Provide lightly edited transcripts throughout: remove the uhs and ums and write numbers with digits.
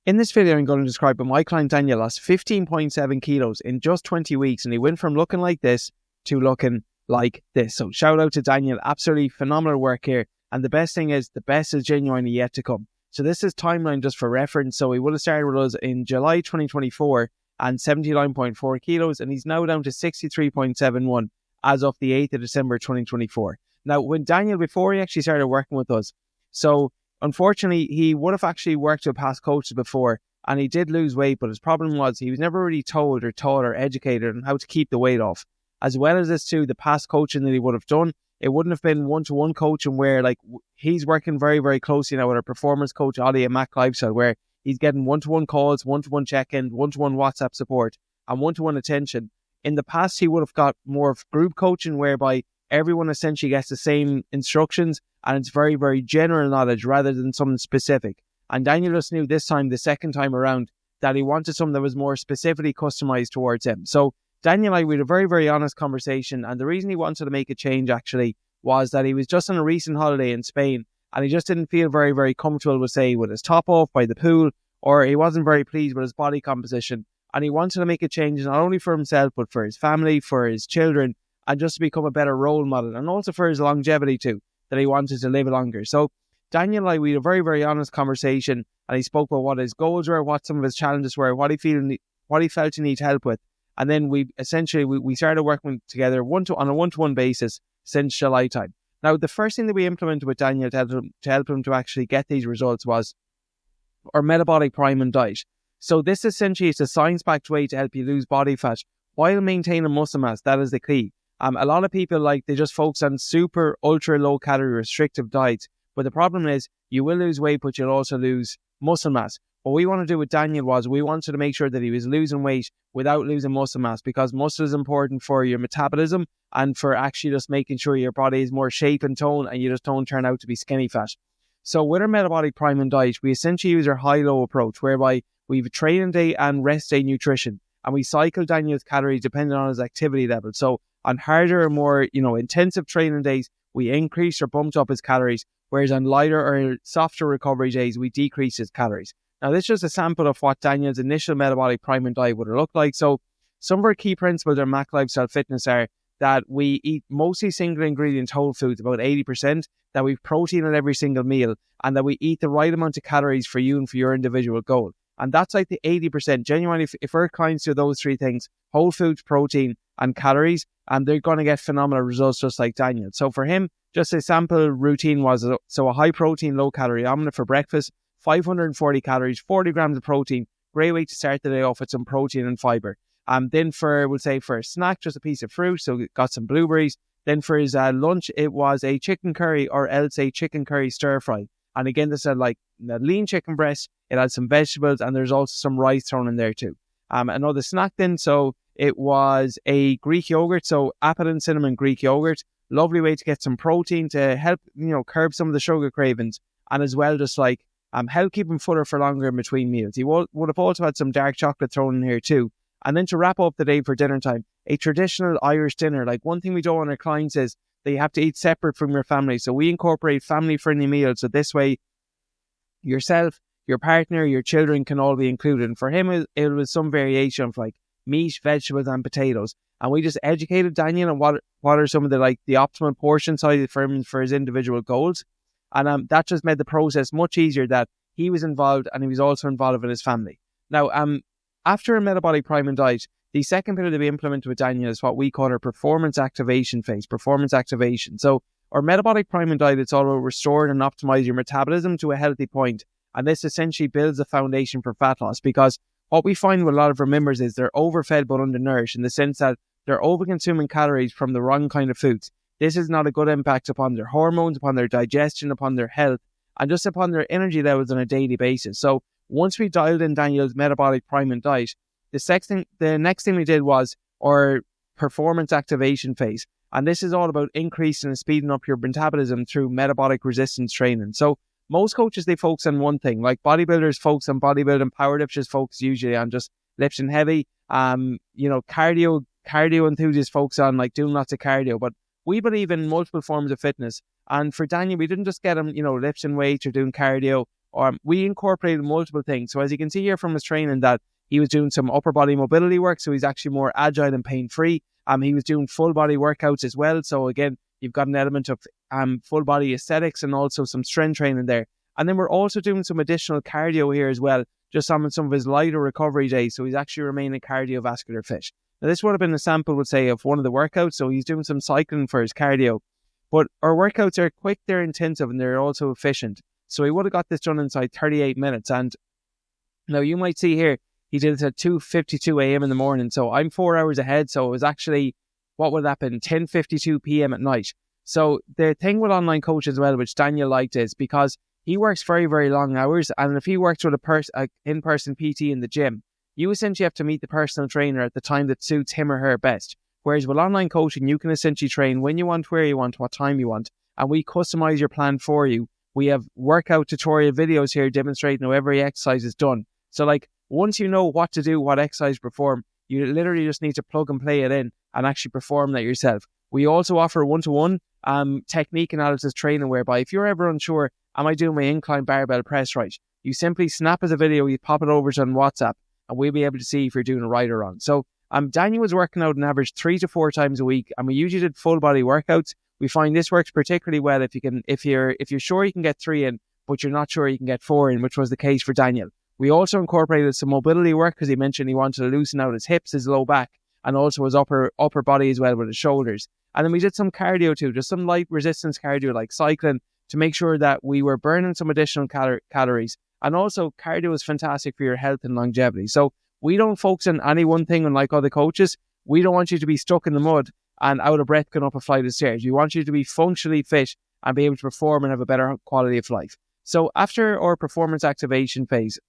In this video, I'm going to describe how my client Daniel lost 15.7 kilos in just 20 weeks, and he went from looking like this to looking like this. So shout out to Daniel, absolutely phenomenal work here. And the best thing is, the best is genuinely yet to come. So this is timeline just for reference. So he would have started with us in July 2024 and 79.4 kilos, and he's now down to 63.71 as of the 8th of December 2024. Now, when Daniel, before he actually started working with us, so unfortunately, he would have actually worked with past coaches before, and he did lose weight, but his problem was he was never really told or taught or educated on how to keep the weight off. As well as this too, the past coaching that he would have done, it wouldn't have been one-to-one coaching where like he's working very, very closely now with our performance coach, Ollie, at Mac Lifestyle, where he's getting one-to-one calls, one-to-one check-in, one-to-one WhatsApp support, and one-to-one attention. In the past, he would have got more of group coaching whereby everyone essentially gets the same instructions, and it's very, very general knowledge rather than something specific. And Daniel just knew this time, the second time around, that he wanted something that was more specifically customized towards him. So Daniel and I, we had a very, very honest conversation, and the reason he wanted to make a change actually was that he was just on a recent holiday in Spain, and he just didn't feel very, very comfortable with, say, with his top off by the pool, or he wasn't very pleased with his body composition, and he wanted to make a change not only for himself, but for his family, for his children, and just to become a better role model, and also for his longevity too, that he wanted to live longer. So Daniel and I, we had a very, very honest conversation, and he spoke about what his goals were, what some of his challenges were, what he felt he needed help with. And then we started working together on a one-to-one basis since July time. Now, the first thing that we implemented with Daniel to help him to actually get these results was our metabolic prime and diet. So this essentially is a science-backed way to help you lose body fat while maintaining muscle mass. That is the key. A lot of people, they just focus on super, ultra low calorie restrictive diets. But the problem is you will lose weight, but you'll also lose muscle mass. What we want to do with Daniel was we wanted to make sure that he was losing weight without losing muscle mass, because muscle is important for your metabolism and for actually just making sure your body is more shape and tone and you just don't turn out to be skinny fat. So with our metabolic prime and diet, we essentially use our high-low approach, whereby we have a training day and rest day nutrition, and we cycle Daniel's calories depending on his activity level. So on harder or more, intensive training days, we increase or bumped up his calories, whereas on lighter or softer recovery days, we decrease his calories. Now, this is just a sample of what Daniel's initial metabolic prime and diet would have looked like. So some of our key principles in Mac Lifestyle Fitness are that we eat mostly single ingredient whole foods, about 80%, that we have protein in every single meal, and that we eat the right amount of calories for you and for your individual goal. And that's like the 80%. Genuinely, if our clients do those three things, whole foods, protein, and calories, and they're going to get phenomenal results just like Daniel. So for him, just a sample routine was a high protein, low calorie omelette for breakfast, 540 calories, 40 grams of protein. Great way to start the day off with some protein and fiber. Then for a snack, just a piece of fruit. So got some blueberries. Then for his lunch, it was a chicken curry, or else a chicken curry stir fry. And again, this had a lean chicken breast. It had some vegetables, and there's also some rice thrown in there too. Another snack then, so it was a Greek yogurt. So apple and cinnamon Greek yogurt. Lovely way to get some protein to help, curb some of the sugar cravings. And as well, just help keep him fuller for longer in between meals. He would have also had some dark chocolate thrown in here too. And then to wrap up the day for dinner time, a traditional Irish dinner. One thing we don't want our clients is they have to eat separate from your family. So we incorporate family-friendly meals. So this way, yourself, your partner, your children can all be included. And for him, it was some variation of meat, vegetables, and potatoes. And we just educated Daniel on what are some of the optimal portion sizes for him for his individual goals. And that just made the process much easier, that he was involved and he was also involved with his family. Now, after a metabolic prime and diet, the second pillar that we implemented with Daniel is what we call our performance activation phase, performance activation. So our metabolic prime and diet, it's all about restoring and optimize your metabolism to a healthy point. And this essentially builds a foundation for fat loss, because what we find with a lot of our members is they're overfed but undernourished, in the sense that they're over-consuming calories from the wrong kind of foods. This is not a good impact upon their hormones, upon their digestion, upon their health, and just upon their energy levels on a daily basis. So once we dialed in Daniel's metabolic prime and diet, the next thing we did was our performance activation phase. And this is all about increasing and speeding up your metabolism through metabolic resistance training. So most coaches, they focus on one thing. Bodybuilders focus on bodybuilding, powerlifters focus usually on just lifting heavy. Cardio enthusiasts focus on doing lots of cardio. But we believe in multiple forms of fitness. And for Daniel, we didn't just get him, lifting weights or doing cardio. We incorporated multiple things. So as you can see here from his training, that he was doing some upper body mobility work, so he's actually more agile and pain-free. He was doing full body workouts as well. So again, you've got an element of full body aesthetics and also some strength training there. And then we're also doing some additional cardio here as well, just on some of his lighter recovery days. So he's actually remaining cardiovascular fit. Now this would have been a sample, would say, of one of the workouts. So he's doing some cycling for his cardio. But our workouts are quick, they're intensive, and they're also efficient. So he would have got this done inside 38 minutes. And now you might see here, he did it at 2:52 a.m. in the morning. So I'm 4 hours ahead. So it was actually, what would happen, 10:52 p.m. at night. So the thing with online coaching as well, which Daniel liked, is because he works very, very long hours. And if he works with a in-person PT in the gym, you essentially have to meet the personal trainer at the time that suits him or her best. Whereas with online coaching, you can essentially train when you want, where you want, what time you want. And we customize your plan for you. We have workout tutorial videos here demonstrating how every exercise is done. So like, once you know what to do, what exercise to perform, you literally just need to plug and play it in and actually perform that yourself. We also offer one-to-one technique analysis training, whereby if you're ever unsure, am I doing my incline barbell press right? You simply snap as a video, you pop it over to on WhatsApp, and we'll be able to see if you're doing it right or wrong. So Daniel was working out an average 3 to 4 times a week, and we usually did full body workouts. We find this works particularly well if you're sure you can get 3 in, but you're not sure you can get 4 in, which was the case for Daniel. We also incorporated some mobility work, because he mentioned he wanted to loosen out his hips, his low back, and also his upper body as well with his shoulders. And then we did some cardio too, just some light resistance cardio like cycling, to make sure that we were burning some additional calories. And also cardio is fantastic for your health and longevity. So we don't focus on any one thing, unlike other coaches. We don't want you to be stuck in the mud and out of breath going up a flight of stairs. We want you to be functionally fit and be able to perform and have a better quality of life. So after our performance activation phase,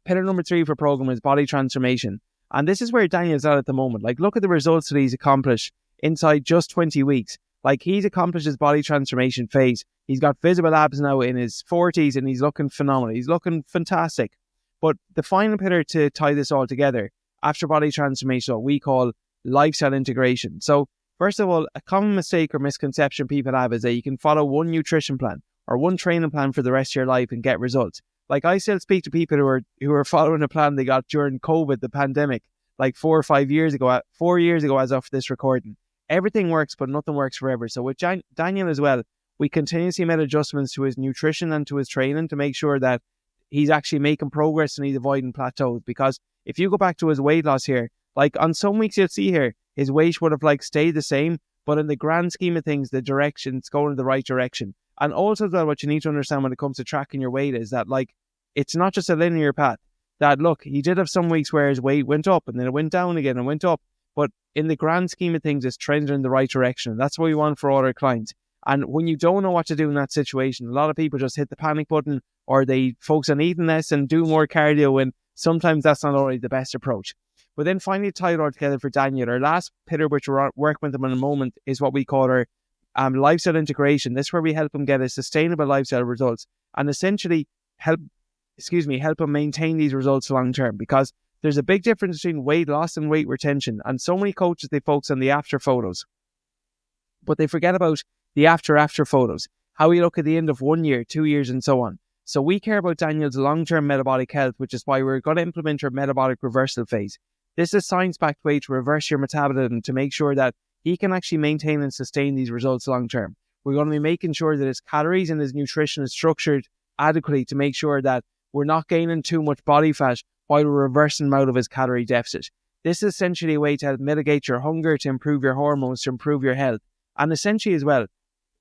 pillar number 3 for program is body transformation. And this is where Daniel's at the moment. Like, look at the results that he's accomplished inside just 20 weeks. Like, he's accomplished his body transformation phase. He's got visible abs now in his 40s, and he's looking phenomenal. He's looking fantastic. But the final pillar to tie this all together, after body transformation, what we call lifestyle integration. So first of all, a common mistake or misconception people have is that you can follow one nutrition plan or one training plan for the rest of your life and get results. Like, I still speak to people who are following a plan they got during COVID, the pandemic, like 4 or 5 years ago, 4 years ago as of this recording. Everything works, but nothing works forever. So with Daniel as well, we continuously made adjustments to his nutrition and to his training to make sure that he's actually making progress and he's avoiding plateaus. Because if you go back to his weight loss here, like on some weeks you'll see here, his weight would have like stayed the same, but in the grand scheme of things, the direction's going in the right direction. And also as well, what you need to understand when it comes to tracking your weight is that, like, it's not just a linear path. That, look, he did have some weeks where his weight went up and then it went down again and went up. But in the grand scheme of things, it's trending in the right direction. That's what we want for all our clients. And when you don't know what to do in that situation, a lot of people just hit the panic button, or they focus on eating less and do more cardio, and sometimes that's not always the best approach. But then finally, tie it all together for Daniel, our last pillar, which we're working with him in a moment, is what we call our lifestyle integration. This is where we help him get a sustainable lifestyle results and essentially help him maintain these results long term, because there's a big difference between weight loss and weight retention. And so many coaches, they focus on the after photos, but they forget about the after photos, how we look at the end of 1 year, 2 years, and so on. So we care about Daniel's long-term metabolic health, which is why we're going to implement our metabolic reversal phase. This is a science-backed way to reverse your metabolism to make sure that he can actually maintain and sustain these results long-term. We're going to be making sure that his calories and his nutrition is structured adequately to make sure that we're not gaining too much body fat while we're reversing him out of his calorie deficit. This is essentially a way to help mitigate your hunger, to improve your hormones, to improve your health. And essentially as well,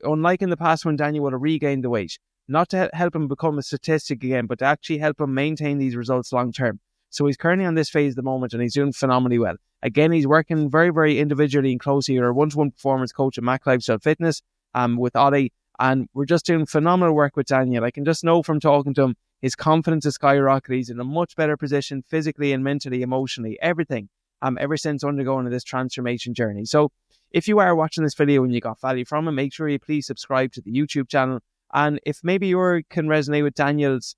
unlike in the past when Daniel would have regained the weight, not to help him become a statistic again, but to actually help him maintain these results long term. So he's currently on this phase at the moment, and he's doing phenomenally well. Again, he's working very, very individually and closely with our one-to-one performance coach at Mac Lifestyle Fitness with Ollie, and we're just doing phenomenal work with Daniel. I can just know from talking to him, his confidence is skyrocketed. He's in a much better position physically and mentally, emotionally, everything, ever since undergoing this transformation journey. So if you are watching this video and you got value from it, make sure you please subscribe to the YouTube channel. And if maybe you can resonate with Daniel's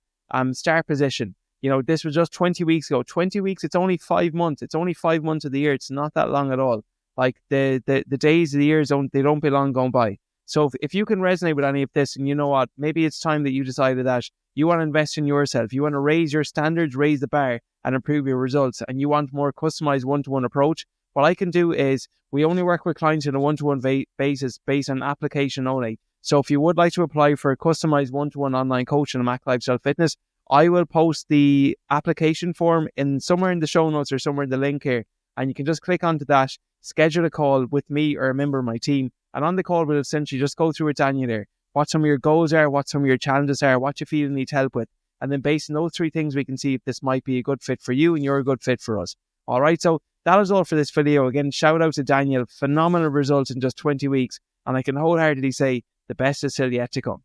start position, you know, this was just 20 weeks ago. 20 weeks, it's only 5 months. It's only 5 months of the year. It's not that long at all. Like the days of the years, don't be long going by. So if you can resonate with any of this, and you know what, maybe it's time that you decided that you want to invest in yourself, you want to raise your standards, raise the bar and improve your results, and you want more customized one-to-one approach, what I can do is we only work with clients on a one-to-one basis based on application only. So if you would like to apply for a customized one-to-one online coaching on Mac Lifestyle Fitness, I will post the application form in somewhere in the show notes or somewhere in the link here, and you can just click onto that, schedule a call with me or a member of my team, and on the call we'll essentially just go through with Daniel there, what some of your goals are, what some of your challenges are, what you feel you need help with, and then based on those three things we can see if this might be a good fit for you and you're a good fit for us. Alright, so that is all for this video. Again, shout out to Daniel, phenomenal results in just 20 weeks, and I can wholeheartedly say the best is still yet to come.